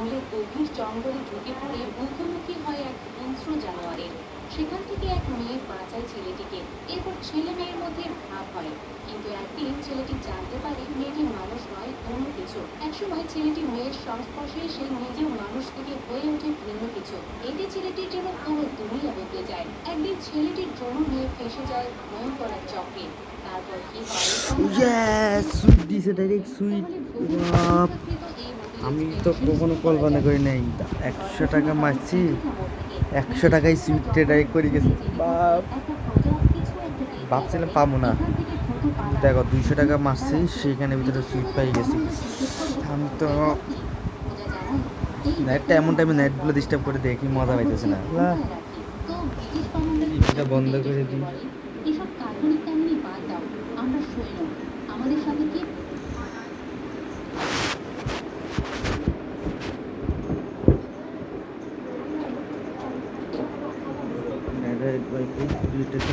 জঙ্গলের গভীর জঙ্গলে ঢুকে পড়ে মুখোমুখি হয় এক হিংস্র জানোয়ারের। সেখান থেকে এক মেয়ে বাঁচায় ছেলেটিকে। এরপর ছেলে মেয়ের মধ্যে ভাব হয়, কিন্তু একদিন ছেলেটি জানতে পারে মেয়েটি মানুষ নয়, অন্য কিছু। একসময় ছেলেটি মেয়ের সংস্পর্শে এসে নিজেও মানুষ থেকে হয়ে ওঠে ভিন্ন কিছু। এতে ছেলেটির যেন পুরো দুনিয়া বদলে যায়। একদিন ছেলেটির জন্য নিয়ে ফেসে যায় ভয়ঙ্কর এক চক্রে। তারপর কি হয় সুইট দিছে, ডাইরেক্ট সুইট। আমি তো কখনো কল্পনা করি নাই 100 টাকা মারছি, 100 টাকায় সুইটটা ডাইরেক্ট করে গেছে। ভাবছিলাম পাবো না, দেখো 200 টাকা মারছি, সেখানে ভিতরে সুইট পাই গেছি। আমি তো নেটটা এমন টাইমে নেটগুলো ডিস্টার্ব করে দেখি, মজা পাইতেছে না। এটা বন্ধ করে দিই। এসব কাল্পনিক কাহিনী বাদ দাও, আমরা সৈন্য। আমাদের সাথে কি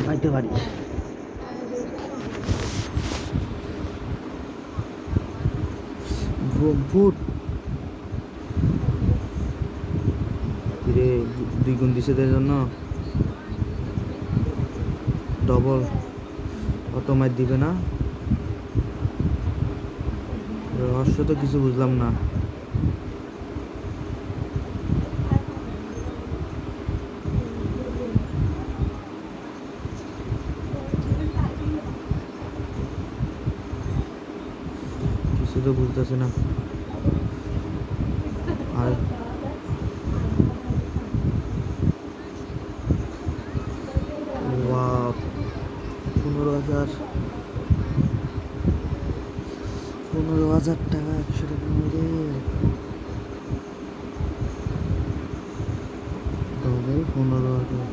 খাইতে পারি। ফুড রে 2 গুণ দিছে জন্য ডবল অত মাইর দিবে না। রহস্য তো কিছু বুঝলাম না। কিছু তো বুঝতেছে না। আর 15,000 টাকা, 100 টাকা মেরে ডবল 15,000।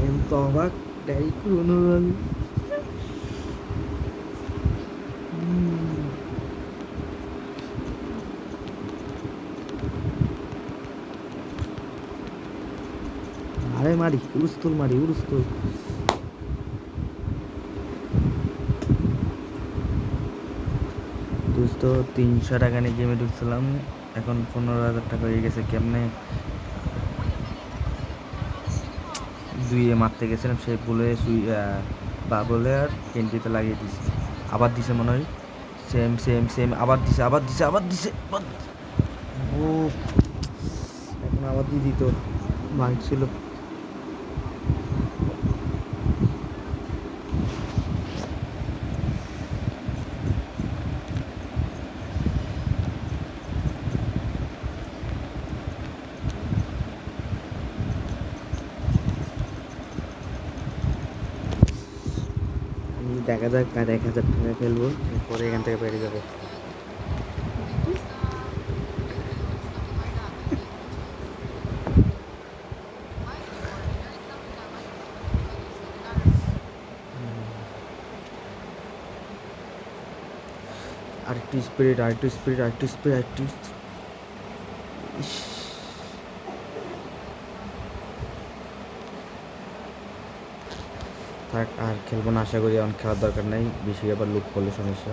আমি তো অবাক, ডাইরেক্ট 15,000। আরে মারি উড়ুস্তুল, মারি উড়ুস্তুল। দোস্ত 300 টাকা নিয়ে গেমে ঢুকছিলাম, এখন 15,000 টাকা হয়ে গেছে। কেমনে 2-এ মারতে গেছিলাম, সে বলে বাবলে আর কেন্টিতে লাগিয়ে দিছে। আবার দিছে মনে হয়, সেম সেম সেম, আবার দিছে আবার দিছে আবার দিছে। ও এখন আবার দিয়ে দিত, মাইক ছিল। দেখা যাক আর 1,000 টাকা খেলবো, এরপরে এখান থেকে বেরিয়ে যাবো। আরেকটু স্পিরিট, আরেকটু স্পিরিট, আরেকটু স্পিরিট, আরেকটু। থাক, আর খেলবো না আশা করি। এখন খেলার দরকার নেই, বেশি আবার লুক করলে সমস্যা।